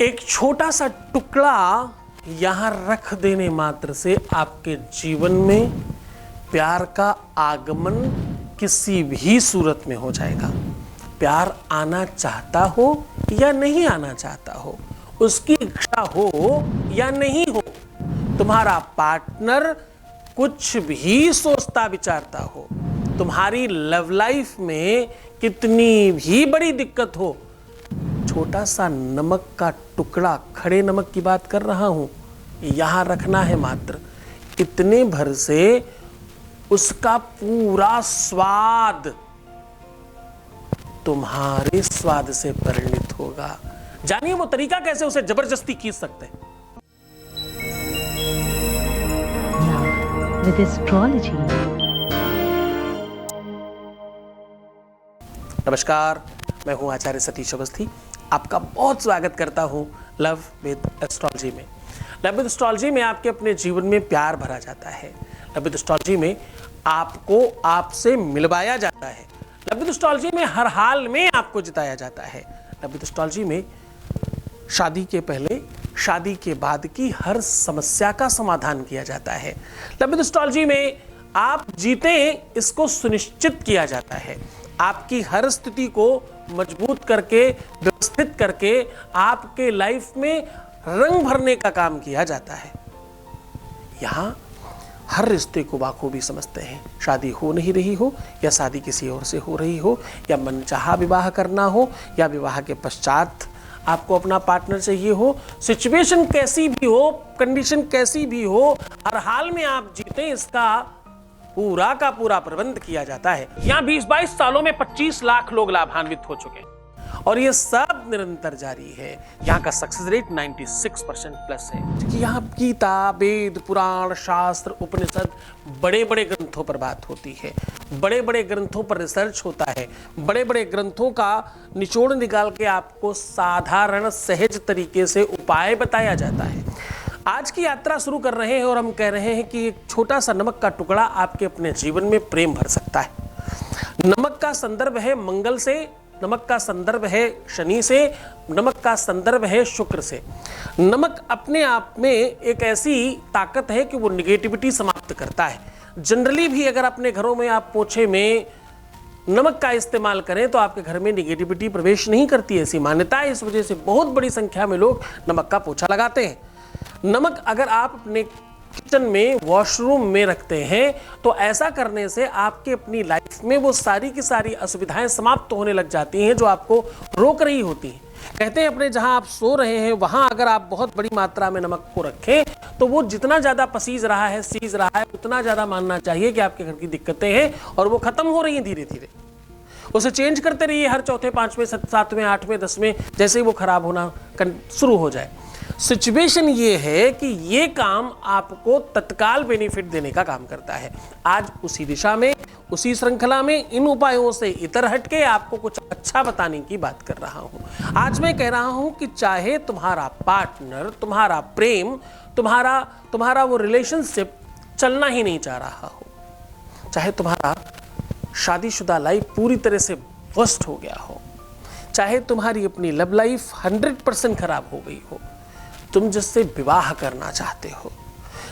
एक छोटा सा टुकड़ा यहां रख देने मात्र से आपके जीवन में प्यार का आगमन किसी भी सूरत में हो जाएगा। प्यार आना चाहता हो या नहीं आना चाहता हो, उसकी इच्छा हो या नहीं हो, तुम्हारा पार्टनर कुछ भी सोचता विचारता हो, तुम्हारी लव लाइफ में कितनी भी बड़ी दिक्कत हो, छोटा सा नमक का टुकड़ा, खड़े नमक की बात कर रहा हूं, यहां रखना है मात्र, इतने भर से उसका पूरा स्वाद तुम्हारे स्वाद से परिणित होगा। जानिए वो तरीका कैसे उसे जबरदस्ती खींच सकते हैं। With astrology. नमस्कार, मैं हूं आचार्य सतीश अवस्थी। आपका बहुत स्वागत करता हूं लव विद एस्ट्रोलॉजी में। लव विद एस्ट्रोलॉजी में आपके अपने जीवन में प्यार भरा जाता है। लव विद एस्ट्रोलॉजी में आपको आपसे मिलवाया जाता है। लव विद एस्ट्रोलॉजी में हर हाल में आपको जिताया जाता है। लव विद एस्ट्रोलॉजी में शादी के पहले, शादी के बाद की हर समस्या का समाधान किया जाता है। लव विद एस्ट्रोलॉजी में आप जीते इसको सुनिश्चित किया जाता है। आपकी हर स्थिति को मजबूत करके, व्यवस्थित करके आपके लाइफ में रंग भरने का काम किया जाता है। यहां हर रिश्ते को बाखूबी समझते हैं। शादी हो नहीं रही हो या शादी किसी और से हो रही हो या मनचाहा विवाह करना हो या विवाह के पश्चात आपको अपना पार्टनर चाहिए हो, सिचुएशन कैसी भी हो, कंडीशन कैसी भी हो, हर हाल में आप जीते इसका पूरा का पूरा प्रबंध किया जाता है। यहाँ 20-22 सालों में 25 लाख लोग लाभान्वित हो चुके हैं और ये सब निरंतर जारी है। यहाँ का सक्सेस रेट 96% प्लस है। क्योंकि यहाँ गीता, वेद, पुराण, शास्त्र, उपनिषद, बड़े बड़े ग्रंथों पर बात होती है, बड़े बड़े ग्रंथों पर रिसर्च होता है, बड़े बड़े ग्रंथों का निचोड़ निकाल के आपको साधारण सहज तरीके से उपाय बताया जाता है। आज की यात्रा शुरू कर रहे हैं और हम कह रहे हैं कि एक छोटा सा नमक का टुकड़ा आपके अपने जीवन में प्रेम भर सकता है। नमक का संदर्भ है मंगल से, नमक का संदर्भ है शनि से, नमक का संदर्भ है शुक्र से। नमक अपने आप में एक ऐसी ताकत है कि वो निगेटिविटी समाप्त करता है। जनरली भी अगर अपने घरों में आप पोछे में नमक का इस्तेमाल करें तो आपके घर में निगेटिविटी प्रवेश नहीं करती, ऐसी मान्यता है। इस वजह से बहुत बड़ी संख्या में लोग नमक का पोछा लगाते हैं। नमक अगर आप अपने किचन में, वॉशरूम में रखते हैं तो ऐसा करने से आपके अपनी लाइफ में वो सारी की सारी असुविधाएं समाप्त होने लग जाती हैं जो आपको रोक रही होती हैं। कहते हैं अपने जहां आप सो रहे हैं वहां अगर आप बहुत बड़ी मात्रा में नमक को रखें तो वो जितना ज्यादा पसीज रहा है, सीज रहा है, उतना ज्यादा मानना चाहिए कि आपके घर की दिक्कतें हैं और वो खत्म हो रही हैं धीरे धीरे। उसे चेंज करते रहिए हर चौथे, पांचवें, सातवें, आठवें, 10वें, जैसे ही वो खराब होना शुरू हो जाए। सिचुएशन ये है कि ये काम आपको तत्काल बेनिफिट देने का काम करता है। आज उसी दिशा में, उसी श्रृंखला में, इन उपायों से इतर हटके आपको कुछ अच्छा बताने की बात कर रहा हूं। आज मैं कह रहा हूं कि चाहे तुम्हारा पार्टनर, तुम्हारा प्रेम, तुम्हारा वो रिलेशनशिप चलना ही नहीं चाह रहा हो, चाहे तुम्हारा शादीशुदा लाइफ पूरी तरह से वर्स्ट हो गया हो, चाहे तुम्हारी अपनी लव लाइफ 100% खराब हो गई हो, तुम जिससे विवाह करना चाहते हो,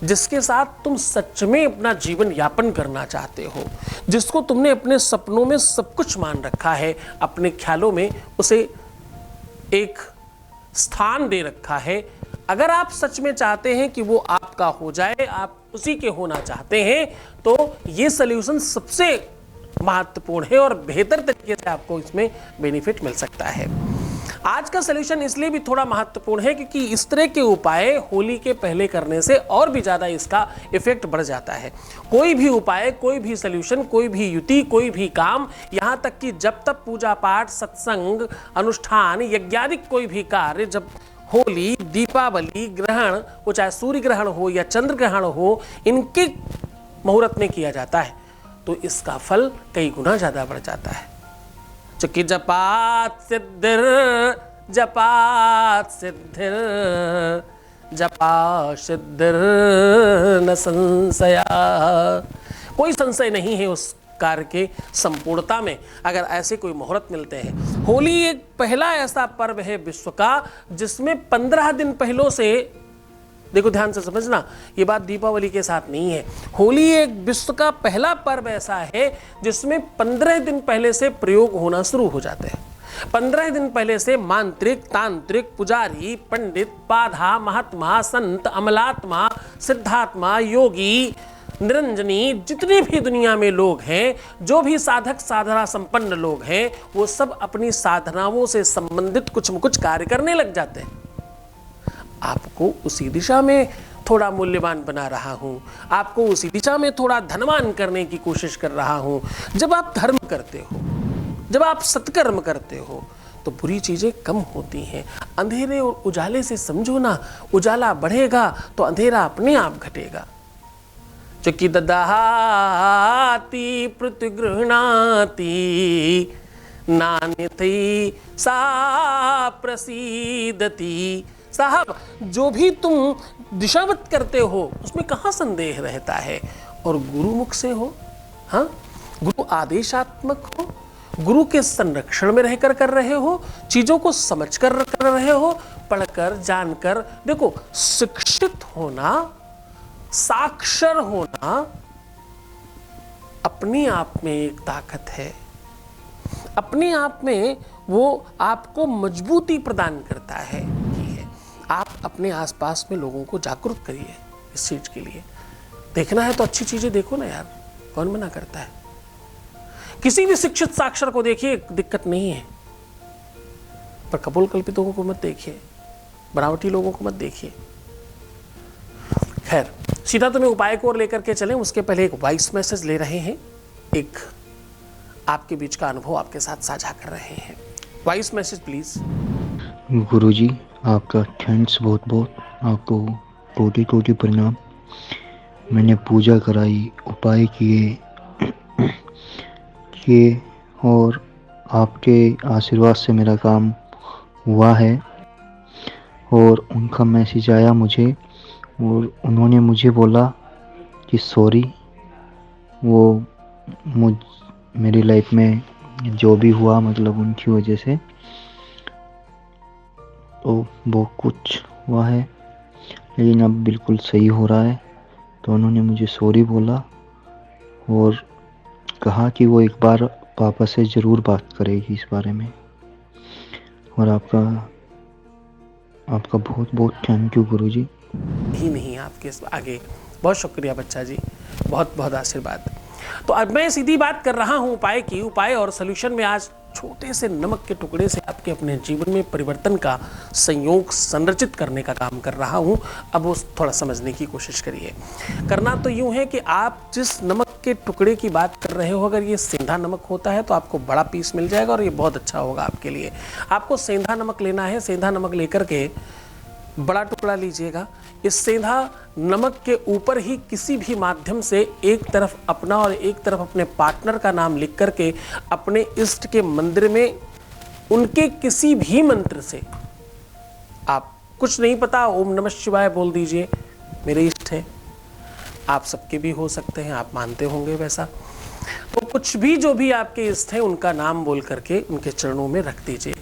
जिसके साथ तुम सच में अपना जीवन यापन करना चाहते हो, जिसको तुमने अपने सपनों में सब कुछ मान रखा है, अपने ख्यालों में उसे एक स्थान दे रखा है, अगर आप सच में चाहते हैं कि वो आपका हो जाए, आप उसी के होना चाहते हैं, तो ये सल्यूशन सबसे महत्वपूर्ण है और बेहतर तरीके से आपको इसमें बेनिफिट मिल सकता है। आज का सलूशन इसलिए भी थोड़ा महत्वपूर्ण है क्योंकि इस तरह के उपाय होली के पहले करने से और भी ज्यादा इसका इफेक्ट बढ़ जाता है। कोई भी उपाय, कोई भी सलूशन, कोई भी युति, कोई भी काम, यहाँ तक कि जब तक पूजा पाठ, सत्संग, अनुष्ठान, यज्ञादिक कोई भी कार्य, जब होली, दीपावली, ग्रहण, वो चाहे सूर्य ग्रहण हो या चंद्र ग्रहण हो, इनके मुहूर्त में किया जाता है तो इसका फल कई गुना ज्यादा बढ़ जाता है। चूंकि जपात सिद्धिर, जपात सिद्धिर, जपा सिद्धिर न संशया, कोई संशय नहीं है उस कार्य के संपूर्णता में अगर ऐसे कोई मुहूर्त मिलते हैं। होली एक पहला ऐसा पर्व है विश्व का जिसमें 15 दिन पहलों से, देखो ध्यान से समझना, ये बात दीपावली के साथ नहीं है। होली एक विश्व का पहला पर्व ऐसा है जिसमें 15 दिन पहले से प्रयोग होना शुरू हो जाते हैं। 15 दिन पहले से मांत्रिक, तांत्रिक, पुजारी, पंडित, पाधा, महात्मा, संत, अमलात्मा, सिद्धात्मा, योगी, निरंजनी, जितने भी दुनिया में लोग हैं, जो भी साधक साधना संपन्न लोग हैं, वो सब अपनी साधनाओं से संबंधित कुछ न कुछ कार्य करने लग जाते हैं। आपको उसी दिशा में थोड़ा मूल्यवान बना रहा हूं, आपको उसी दिशा में थोड़ा धनवान करने की कोशिश कर रहा हूं। जब आप धर्म करते हो, जब आप सत्कर्म करते हो, तो बुरी चीजें कम होती हैं। अंधेरे और उजाले से समझो ना, उजाला बढ़ेगा तो अंधेरा अपने आप घटेगा। चुकी ददाति प्रतिगृह्णाति नान्यथी सा प्रसीदति। साहब, जो भी तुम दिशावत करते हो उसमें कहाँ संदेह रहता है। और गुरुमुख से हो, हाँ, गुरु आदेशात्मक हो, गुरु के संरक्षण में रहकर कर रहे हो, चीजों को समझकर कर रहे हो, पढ़कर जानकर। देखो, शिक्षित होना, साक्षर होना अपने आप में एक ताकत है। अपने आप में वो आपको मजबूती प्रदान करता है। आप अपने आसपास में लोगों को जागरूक करिए इस चीज के लिए। देखना है तो अच्छी चीजें देखो ना यार, कौन मना करता है। किसी भी शिक्षित साक्षर को देखिए, दिक्कत नहीं है, पर कपोल कल्पितों को मत देखिए, बनावटी लोगों को मत देखिए। खैर, सीधा तुम्हें उपाय को और लेकर के चलें, उसके पहले एक वॉइस मैसेज ले रहे हैं, एक आपके बीच का अनुभव आपके साथ साझा कर रहे हैं। Voice message please. गुरुजी, आपका थैंक्स बहुत बहुत, आपको कोटि कोटि प्रणाम। मैंने पूजा कराई, उपाय किए और आपके आशीर्वाद से मेरा काम हुआ है। और उनका मैसेज आया मुझे और उन्होंने मुझे बोला कि सॉरी, वो मेरी लाइफ में जो भी हुआ, मतलब उनकी वजह से तो बहुत कुछ हुआ है, लेकिन अब बिल्कुल सही हो रहा है। तो उन्होंने मुझे सॉरी बोला और कहा कि वो एक बार पापा से ज़रूर बात करेगी इस बारे में। और आपका बहुत बहुत थैंक यू गुरुजी। ही नहीं, आपके आगे बहुत शुक्रिया बच्चा जी, बहुत बहुत आशीर्वाद। तो अब मैं सीधी बात कर रहा हूं उपाय की। उपाय और सॉल्यूशन में आज छोटे से नमक के टुकड़े से आपके अपने जीवन में परिवर्तन का संयोग संरचित करने का काम कर रहा हूं। अब वो थोड़ा समझने की कोशिश करिए। करना तो यूं है कि आप जिस नमक के टुकड़े की बात कर रहे हो, अगर ये सेंधा नमक होता है तो आपको बड़ा पीस मिल जाएगा और ये बहुत अच्छा होगा आपके लिए। आपको सेंधा नमक लेना है। सेंधा नमक लेकर के बड़ा टुकड़ा लीजिएगा। इस सेंधा नमक के ऊपर ही किसी भी माध्यम से एक तरफ अपना और एक तरफ अपने पार्टनर का नाम लिख करके अपने इष्ट के मंदिर में उनके किसी भी मंत्र से, आप कुछ नहीं पता, ओम नमः शिवाय बोल दीजिए, मेरे इष्ट है। आप सबके भी हो सकते हैं, आप मानते होंगे वैसा। तो कुछ भी जो भी आपके इष्ट है उनका नाम बोल करके उनके चरणों में रख दीजिए।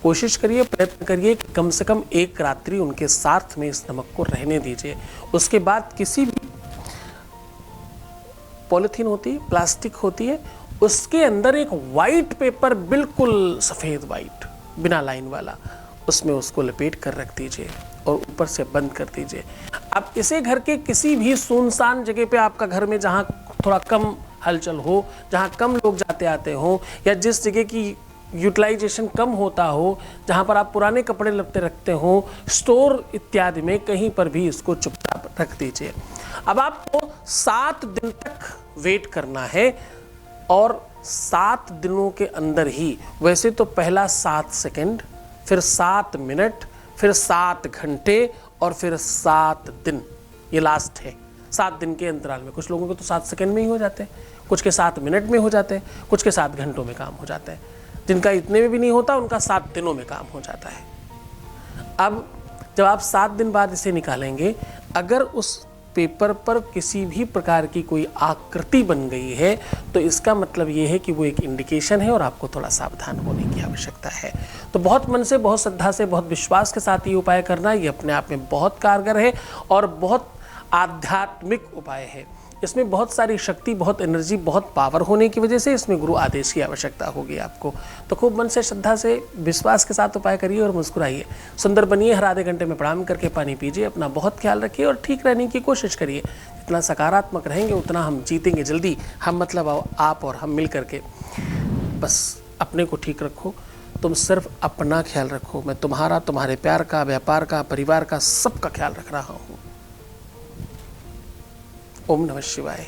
कोशिश करिए, प्रयत्न करिए कि कम से कम एक रात्रि उनके साथ में इस नमक को रहने दीजिए। उसके बाद किसी भी पॉलिथीन होती है, प्लास्टिक होती है, उसके अंदर एक वाइट पेपर, बिल्कुल सफ़ेद वाइट, बिना लाइन वाला, उसमें उसको लपेट कर रख दीजिए और ऊपर से बंद कर दीजिए। अब इसे घर के किसी भी सुनसान जगह पे, आपका घर में जहाँ थोड़ा कम हलचल हो, जहाँ कम लोग जाते आते हों, या जिस जगह की यूटिलाइजेशन कम होता हो, जहाँ पर आप पुराने कपड़े लपटे रखते हो, स्टोर इत्यादि में कहीं पर भी इसको चुपचाप रख दीजिए। अब आपको 7 दिन तक वेट करना है और 7 दिनों के अंदर ही, वैसे तो पहला 7 सेकंड, फिर 7 मिनट, फिर 7 घंटे और फिर 7 दिन, ये लास्ट है। 7 दिन के अंतराल में कुछ लोगों को तो 7 सेकंड में ही हो जाते हैं, कुछ के 7 मिनट में हो जाते हैं, कुछ के 7 घंटों में काम हो जाता है। जिनका इतने में भी नहीं होता उनका 7 दिनों में काम हो जाता है। अब जब आप 7 दिन बाद इसे निकालेंगे, अगर उस पेपर पर किसी भी प्रकार की कोई आकृति बन गई है तो इसका मतलब ये है कि वो एक इंडिकेशन है और आपको थोड़ा सावधान होने की आवश्यकता है। तो बहुत मन से, बहुत श्रद्धा से, बहुत विश्वास के साथ ये उपाय करना, ये अपने आप में बहुत कारगर है और बहुत आध्यात्मिक उपाय है। इसमें बहुत सारी शक्ति, बहुत एनर्जी, बहुत पावर होने की वजह से इसमें गुरु आदेश की आवश्यकता होगी आपको। तो खूब मन से, श्रद्धा से, विश्वास के साथ उपाय करिए और मुस्कुराइए, सुंदर बनिए। हर आधे घंटे में प्रणाम करके पानी पीजिए, अपना बहुत ख्याल रखिए और ठीक रहने की कोशिश करिए। जितना सकारात्मक रहेंगे उतना हम जीतेंगे जल्दी। हम मतलब आप और हम मिल करके। बस अपने को ठीक रखो, तुम सिर्फ अपना ख्याल रखो। मैं तुम्हारा, तुम्हारे प्यार का, व्यापार का, परिवार का, सबका ख्याल रख रहा हूँ। ओम नमः शिवाय।